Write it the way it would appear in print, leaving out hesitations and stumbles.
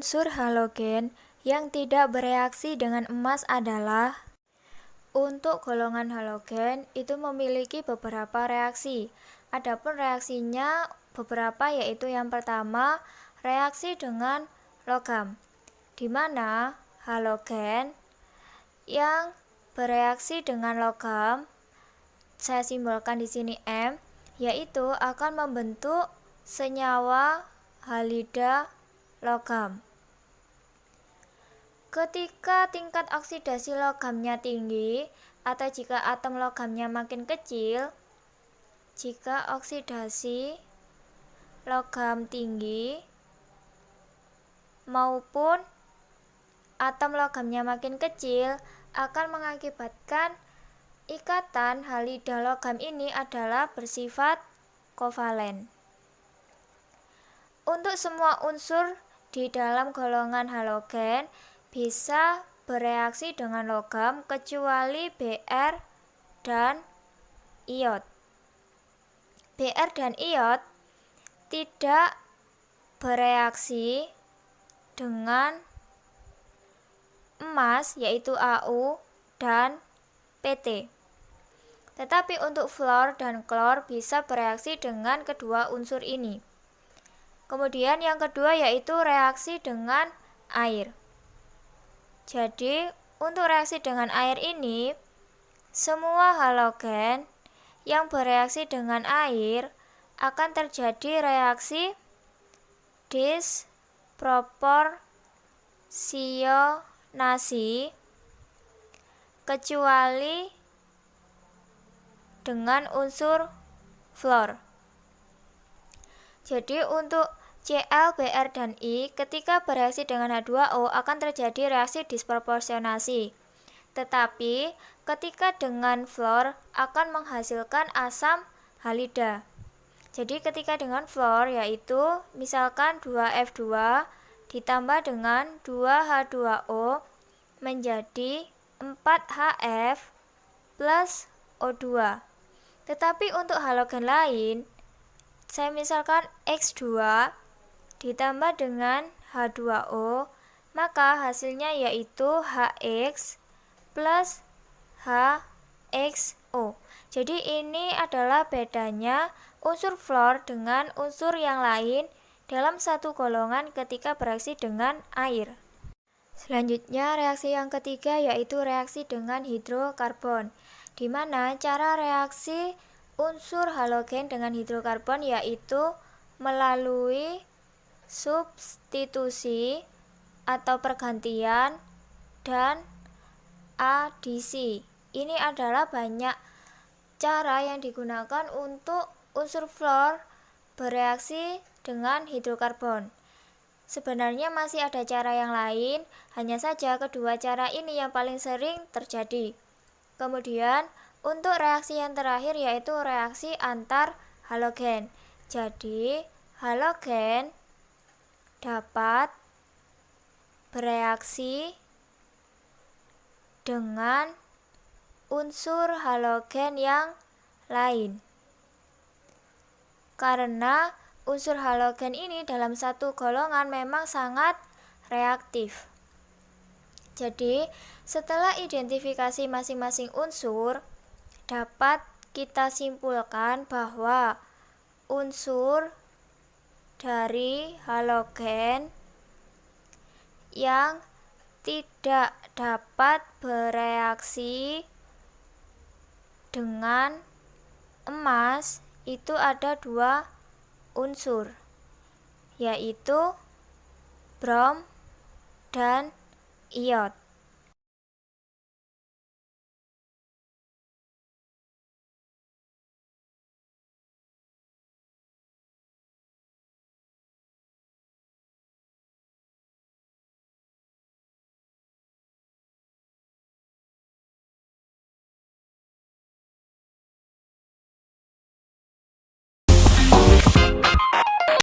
unsur halogen yang tidak bereaksi dengan emas adalah untuk golongan halogen itu memiliki beberapa reaksi. Adapun reaksinya beberapa yaitu yang pertama reaksi dengan logam, di mana halogen yang bereaksi dengan logam, saya simbolkan di sini M, yaitu akan membentuk senyawa halida logam. Ketika tingkat oksidasi logamnya tinggi atau jika atom logamnya makin kecil, jika oksidasi logam tinggi maupun atom logamnya makin kecil akan mengakibatkan ikatan halida logam ini adalah bersifat kovalen. Untuk semua unsur di dalam golongan halogen bisa bereaksi dengan logam kecuali Br dan iod. Br dan iod tidak bereaksi dengan emas yaitu Au dan Pt. Tetapi untuk fluor dan klor bisa bereaksi dengan kedua unsur ini. Kemudian yang kedua yaitu reaksi dengan air. Jadi untuk reaksi dengan air ini, semua halogen yang bereaksi dengan air akan terjadi reaksi disproporsionasi kecuali dengan unsur fluor. Jadi untuk Cl, Br, dan I ketika bereaksi dengan H2O akan terjadi reaksi disproporsionasi. Tetapi ketika dengan fluor akan menghasilkan asam halida. Jadi ketika dengan fluor yaitu misalkan 2F2 ditambah dengan 2H2O menjadi 4HF plus O2. Tetapi untuk halogen lain, saya misalkan X2 ditambah dengan H2O, maka hasilnya yaitu HX plus HXO. Jadi ini adalah bedanya unsur fluor dengan unsur yang lain dalam satu golongan ketika bereaksi dengan air. Selanjutnya reaksi yang ketiga yaitu reaksi dengan hidrokarbon, di mana cara reaksi unsur halogen dengan hidrokarbon yaitu melalui substitusi atau pergantian dan adisi. Ini adalah banyak cara yang digunakan untuk unsur fluor bereaksi dengan hidrokarbon. Sebenarnya masih ada cara yang lain, hanya saja kedua cara ini yang paling sering terjadi. Kemudian untuk reaksi yang terakhir yaitu reaksi antar halogen. Jadi halogen dapat bereaksi dengan unsur halogen yang lain. Karena unsur halogen ini dalam satu golongan memang sangat reaktif. Jadi, setelah identifikasi masing-masing unsur, dapat kita simpulkan bahwa unsur dari halogen yang tidak dapat bereaksi dengan emas itu ada dua unsur, yaitu brom dan iod.